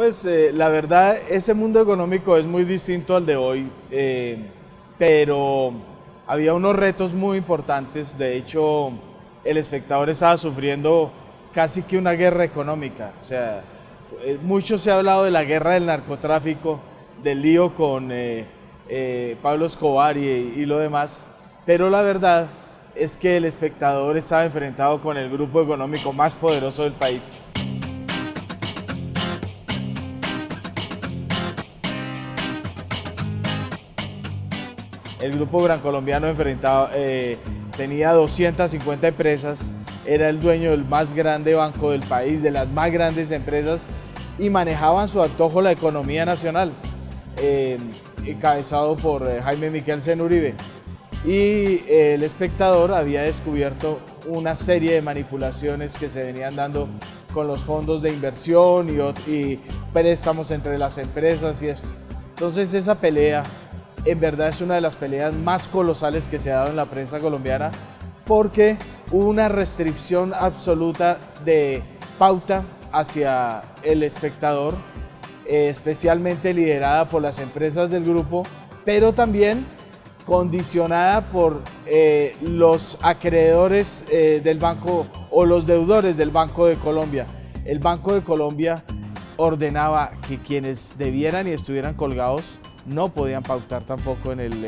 Pues la verdad, ese mundo económico es muy distinto al de hoy, pero había unos retos muy importantes. De hecho, el espectador estaba sufriendo casi que una guerra económica. O sea, mucho se ha hablado de la guerra del narcotráfico, del lío con Pablo Escobar y lo demás, pero la verdad es que el espectador estaba enfrentado con el grupo económico más poderoso del país. El grupo Gran Colombiano tenía 250 empresas, era el dueño del más grande banco del país, de las más grandes empresas, y manejaban su antojo la economía nacional, encabezado por Jaime Miquelsen Uribe. Y el espectador había descubierto una serie de manipulaciones que se venían dando con los fondos de inversión y préstamos entre las empresas y esto. Entonces esa pelea en verdad es una de las peleas más colosales que se ha dado en la prensa colombiana, porque hubo una restricción absoluta de pauta hacia el espectador, especialmente liderada por las empresas del grupo, pero también condicionada por los acreedores del banco o los deudores del Banco de Colombia. El Banco de Colombia ordenaba que quienes debieran y estuvieran colgados no podían pautar tampoco en el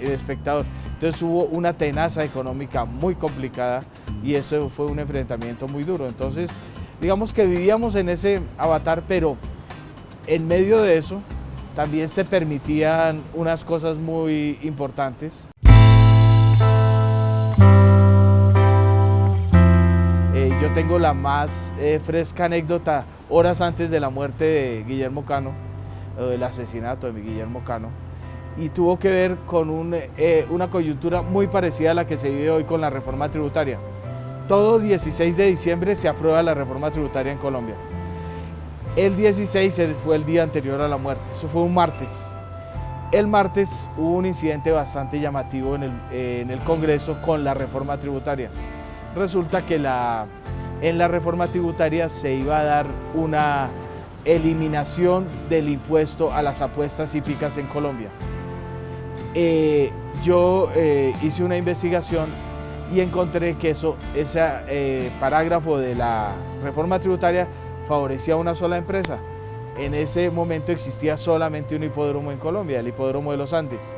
espectador. Entonces hubo una tenaza económica muy complicada y eso fue un enfrentamiento muy duro. Entonces, digamos que vivíamos en ese avatar, pero en medio de eso también se permitían unas cosas muy importantes. Yo tengo la más fresca anécdota horas antes de la muerte de Guillermo Cano, del asesinato de Guillermo Cano, y tuvo que ver con una coyuntura muy parecida a la que se vive hoy con la reforma tributaria. Todo 16 de diciembre se aprueba la reforma tributaria en Colombia. El 16 fue el día anterior a la muerte, eso fue un martes. El martes hubo un incidente bastante llamativo en el Congreso con la reforma tributaria. Resulta que en la reforma tributaria se iba a dar una eliminación del impuesto a las apuestas hípicas en Colombia. Yo hice una investigación y encontré que ese parágrafo de la reforma tributaria favorecía a una sola empresa. En ese momento existía solamente un hipódromo en Colombia, el hipódromo de los Andes.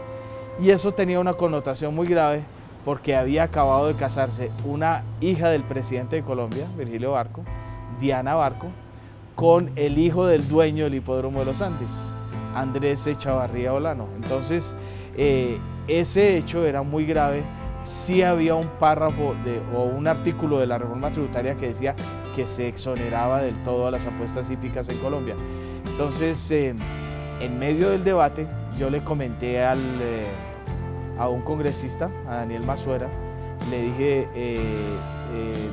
Y eso tenía una connotación muy grave porque había acabado de casarse una hija del presidente de Colombia, Virgilio Barco, Diana Barco, con el hijo del dueño del hipódromo de los Andes, Andrés Echavarría Olano. Entonces, ese hecho era muy grave. Sí había un párrafo o un artículo de la reforma tributaria que decía que se exoneraba del todo a las apuestas hípicas en Colombia. Entonces, en medio del debate, yo le comenté a un congresista, a Daniel Mazuera, le dije,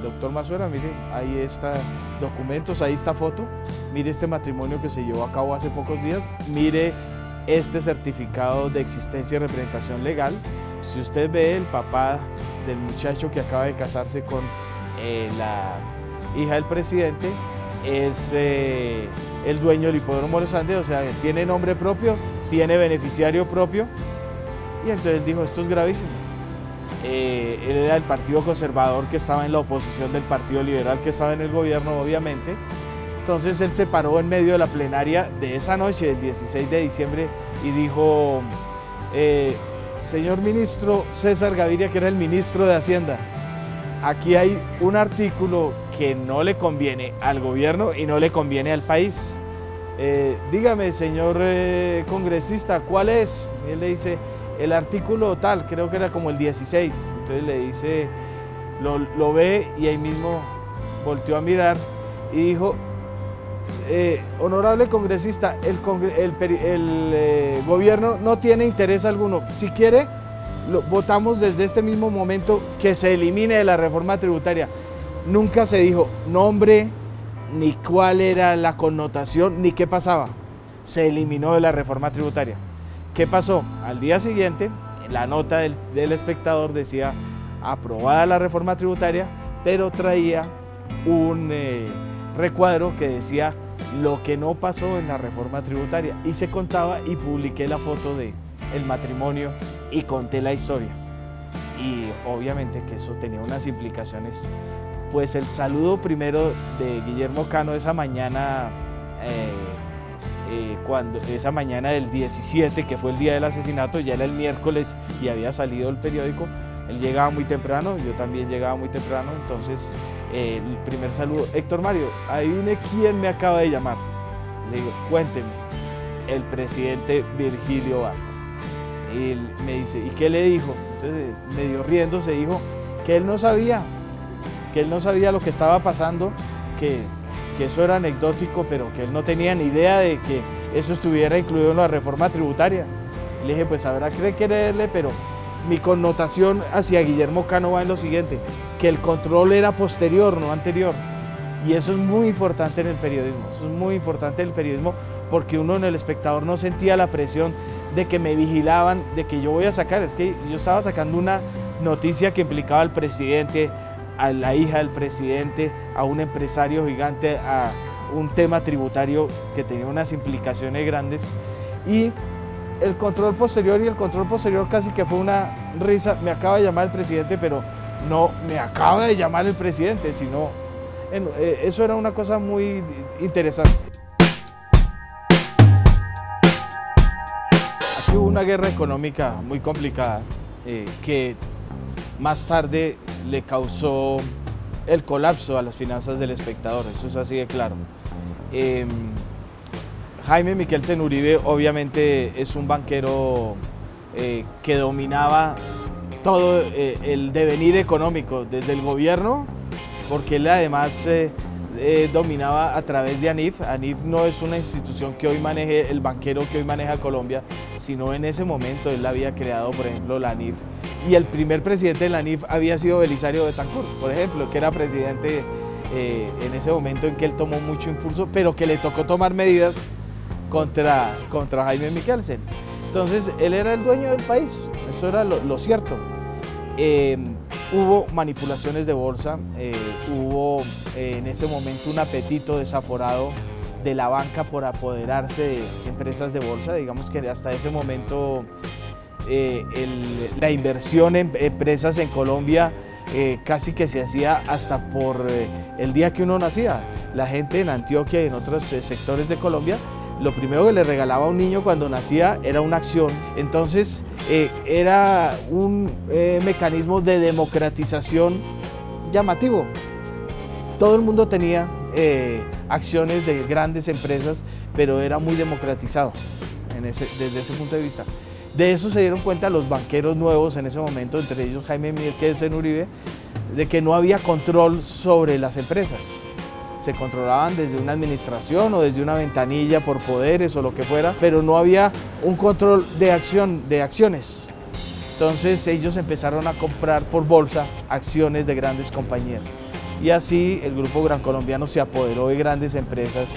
doctor Mazuera, mire, ahí está documentos, ahí está foto, mire este matrimonio que se llevó a cabo hace pocos días, mire este certificado de existencia y representación legal. Si usted ve, el papá del muchacho que acaba de casarse con la hija del presidente es el dueño del hipódromo de los Andes, o sea, tiene nombre propio, tiene beneficiario propio. Y entonces él dijo, esto es gravísimo. Él era del Partido Conservador, que estaba en la oposición del Partido Liberal, que estaba en el gobierno, obviamente. Entonces él se paró en medio de la plenaria de esa noche, del 16 de diciembre, y dijo, señor ministro César Gaviria, que era el ministro de Hacienda, aquí hay un artículo que no le conviene al gobierno y no le conviene al país. Dígame, señor congresista, ¿cuál es? Y él le dice, el artículo tal, creo que era como el 16. Entonces le dice, lo ve y ahí mismo volteó a mirar y dijo, honorable congresista, el gobierno no tiene interés alguno. Si quiere, votamos desde este mismo momento que se elimine de la reforma tributaria. Nunca se dijo nombre, ni cuál era la connotación, ni qué pasaba. Se eliminó de la reforma tributaria. ¿Qué pasó? Al día siguiente, la nota del espectador decía aprobada la reforma tributaria, pero traía un recuadro que decía lo que no pasó en la reforma tributaria. Y se contaba y publiqué la foto del matrimonio y conté la historia. Y obviamente que eso tenía unas implicaciones. Pues el saludo primero de Guillermo Cano esa mañana, esa mañana del 17, que fue el día del asesinato, ya era el miércoles y había salido el periódico. Él llegaba muy temprano, yo también llegaba muy temprano, entonces el primer saludo: Héctor Mario, adivine quién me acaba de llamar. Le digo, cuénteme. El presidente Virgilio Barco. Y él me dice, ¿y qué le dijo? Entonces, medio riéndose, dijo que él no sabía lo que estaba pasando, que eso era anecdótico, pero que él no tenía ni idea de que eso estuviera incluido en la reforma tributaria. Le dije, pues habrá que creerle, pero mi connotación hacia Guillermo Cano va en lo siguiente, que el control era posterior, no anterior. Y eso es muy importante en el periodismo, eso es muy importante en el periodismo, porque uno en El Espectador no sentía la presión de que me vigilaban, de que yo voy a sacar, es que yo estaba sacando una noticia que implicaba al presidente, a la hija del presidente, a un empresario gigante, a un tema tributario que tenía unas implicaciones grandes, y el control posterior casi que fue una risa. Me acaba de llamar el presidente, pero no me acaba de llamar el presidente, sino eso era una cosa muy interesante. Aquí hubo una guerra económica muy complicada que más tarde le causó el colapso a las finanzas del Espectador, eso es así de claro. Jaime Miquelsen Uribe obviamente es un banquero que dominaba todo el devenir económico desde el gobierno, porque él además dominaba a través de ANIF. ANIF no es una institución que hoy maneje el banquero que hoy maneja Colombia, sino en ese momento él había creado, por ejemplo, la ANIF. Y el primer presidente de la ANIF había sido Belisario Betancur, por ejemplo, que era presidente en ese momento en que él tomó mucho impulso, pero que le tocó tomar medidas contra Jaime Miquelsen. Entonces él era el dueño del país, eso era lo cierto. Hubo manipulaciones de bolsa, hubo en ese momento un apetito desaforado de la banca por apoderarse de empresas de bolsa. Digamos que hasta ese momento la inversión en empresas en Colombia casi que se hacía hasta por el día que uno nacía. La gente en Antioquia y en otros sectores de Colombia, lo primero que le regalaba a un niño cuando nacía era una acción. Entonces era un mecanismo de democratización llamativo. Todo el mundo tenía acciones de grandes empresas, pero era muy democratizado desde ese punto de vista. De eso se dieron cuenta los banqueros nuevos en ese momento, entre ellos Jaime Miquelsen Uribe, de que no había control sobre las empresas. Se controlaban desde una administración o desde una ventanilla por poderes o lo que fuera, pero no había un control de acciones. Entonces ellos empezaron a comprar por bolsa acciones de grandes compañías. Y así el Grupo Gran Colombiano se apoderó de grandes empresas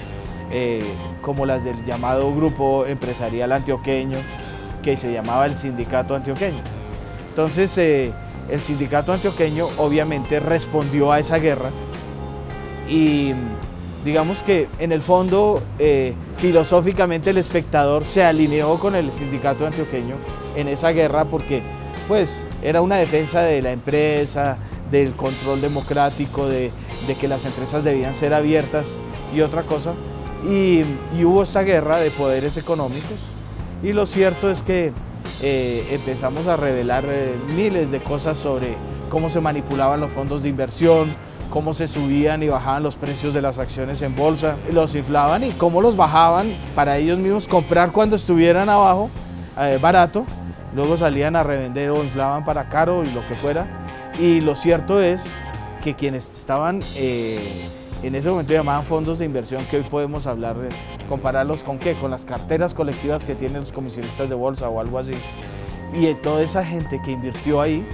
como las del llamado Grupo Empresarial Antioqueño, que se llamaba el Sindicato Antioqueño. Entonces el Sindicato Antioqueño obviamente respondió a esa guerra. Y digamos que en el fondo, filosóficamente, El Espectador se alineó con el Sindicato Antioqueño en esa guerra porque pues, era una defensa de la empresa, del control democrático, de que las empresas debían ser abiertas y otra cosa. Y hubo esta guerra de poderes económicos y lo cierto es que empezamos a revelar miles de cosas sobre cómo se manipulaban los fondos de inversión, cómo se subían y bajaban los precios de las acciones en bolsa, los inflaban y cómo los bajaban para ellos mismos comprar cuando estuvieran abajo, barato, luego salían a revender o inflaban para caro y lo que fuera. Y lo cierto es que quienes estaban en ese momento llamaban fondos de inversión, que hoy podemos hablar, compararlos con ¿qué? Con las carteras colectivas que tienen los comisionistas de bolsa o algo así. Y toda esa gente que invirtió ahí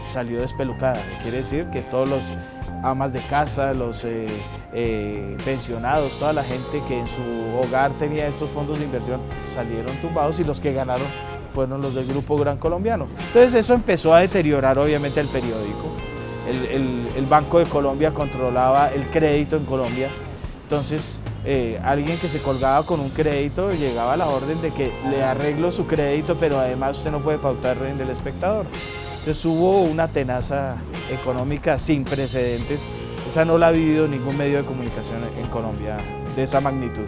salió despelucada. Quiere decir que todos los amas de casa, los pensionados, toda la gente que en su hogar tenía estos fondos de inversión salieron tumbados y los que ganaron fueron los del Grupo Gran Colombiano. Entonces eso empezó a deteriorar obviamente el periódico. El Banco de Colombia controlaba el crédito en Colombia, entonces alguien que se colgaba con un crédito llegaba a la orden de que le arreglo su crédito, pero además usted no puede pautar en el espectador. Entonces hubo una tenaza económica sin precedentes. Esa no la ha vivido ningún medio de comunicación en Colombia de esa magnitud.